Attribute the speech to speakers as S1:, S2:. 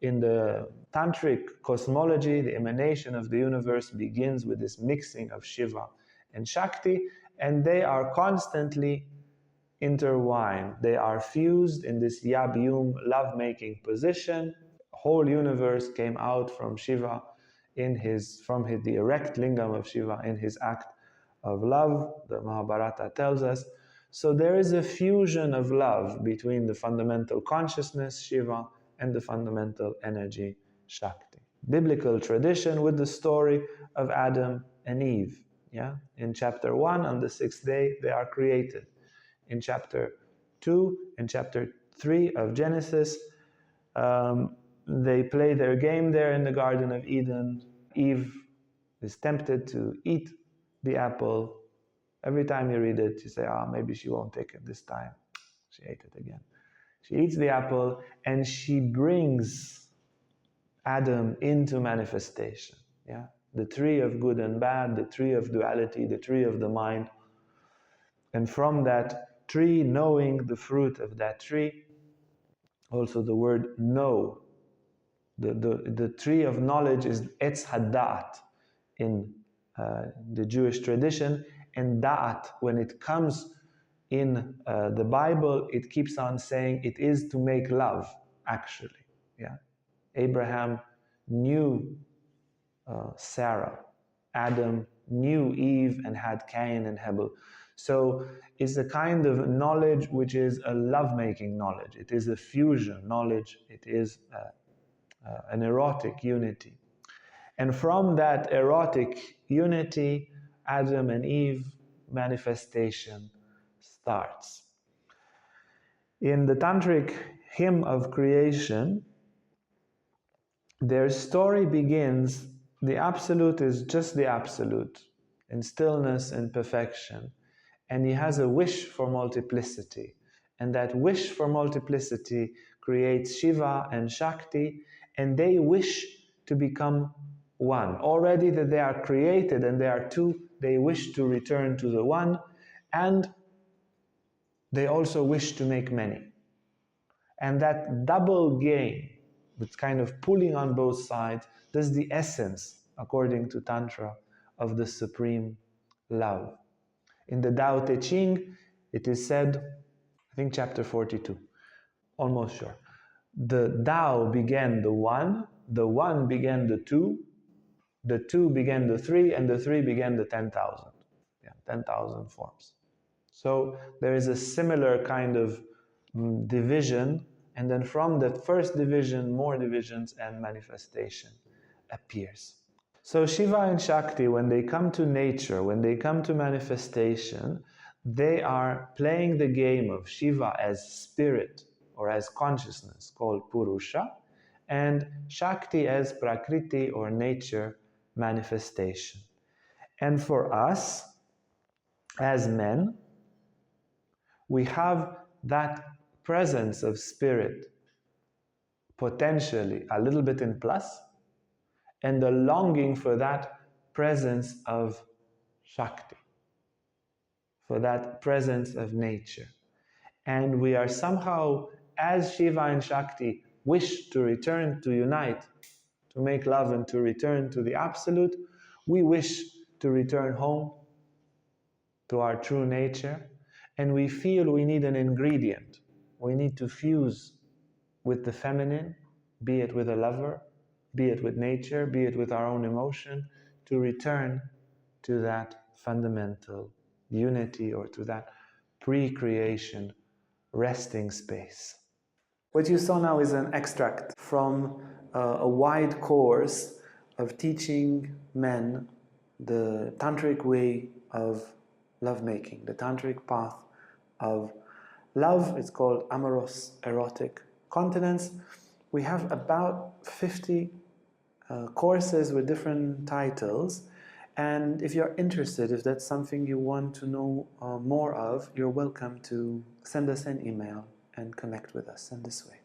S1: In the Tantric cosmology, the emanation of the universe begins with this mixing of Shiva and Shakti, and they are constantly intertwined. They are fused in this Yab-Yum love-making position. Whole universe came out from Shiva the erect lingam of Shiva in his act of love, the Mahabharata tells us. So there is a fusion of love between the fundamental consciousness, Shiva, and the fundamental energy, Shakti. Biblical tradition with the story of Adam and Eve. Yeah? In chapter 1, on the 6th day, they are created. In chapter 2 and chapter 3 of Genesis, they play their game there in the Garden of Eden. Eve is tempted to eat the apple. Every time you read it, you say, maybe she won't take it this time. She ate it again. She eats the apple and she brings Adam into manifestation. Yeah? The tree of good and bad, the tree of duality, the tree of the mind. And from that tree, knowing the fruit of that tree, also the word know. The tree of knowledge is Etz Hadda'at in the Jewish tradition, and Da'at, when it comes in the Bible, it keeps on saying it is to make love, actually. Yeah, Abraham knew Sarah, Adam knew Eve and had Cain and Hebel. So it's a kind of knowledge which is a love-making knowledge. It is a fusion knowledge. It is an erotic unity. And from that erotic unity, Adam and Eve manifestation starts. In the Tantric hymn of creation, their story begins, the Absolute is just the Absolute, in stillness and perfection. And he has a wish for multiplicity. And that wish for multiplicity creates Shiva and Shakti, and they wish to become one. Already that they are created and they are two, they wish to return to the one, and they also wish to make many. And that double game, with kind of pulling on both sides, that's the essence, according to Tantra, of the supreme love. In the Tao Te Ching, it is said, I think chapter 42, almost sure, the Tao began the one began the two began the three, and the three began the 10,000. Yeah, 10,000 forms. So there is a similar kind of division, and then from that first division, more divisions and manifestation appears. So Shiva and Shakti, when they come to nature, when they come to manifestation, they are playing the game of Shiva as spirit or as consciousness, called purusha, and Shakti as prakriti or nature manifestation. And for us, as men, we have that presence of spirit potentially a little bit in plus, and the longing for that presence of Shakti, for that presence of nature. And we are somehow, as Shiva and Shakti wish to return to unite, to make love and to return to the Absolute, we wish to return home to our true nature, and we feel we need an ingredient. We need to fuse with the feminine, be it with a lover, be it with nature, be it with our own emotion, to return to that fundamental unity or to that pre-creation resting space. What you saw now is an extract from a wide course of teaching men the Tantric way of lovemaking, the Tantric path of love. It's called Amorous Erotic Continence. We have about 50 courses with different titles, and if you're interested, if that's something you want to know more of, you're welcome to send us an email and connect with us in this way.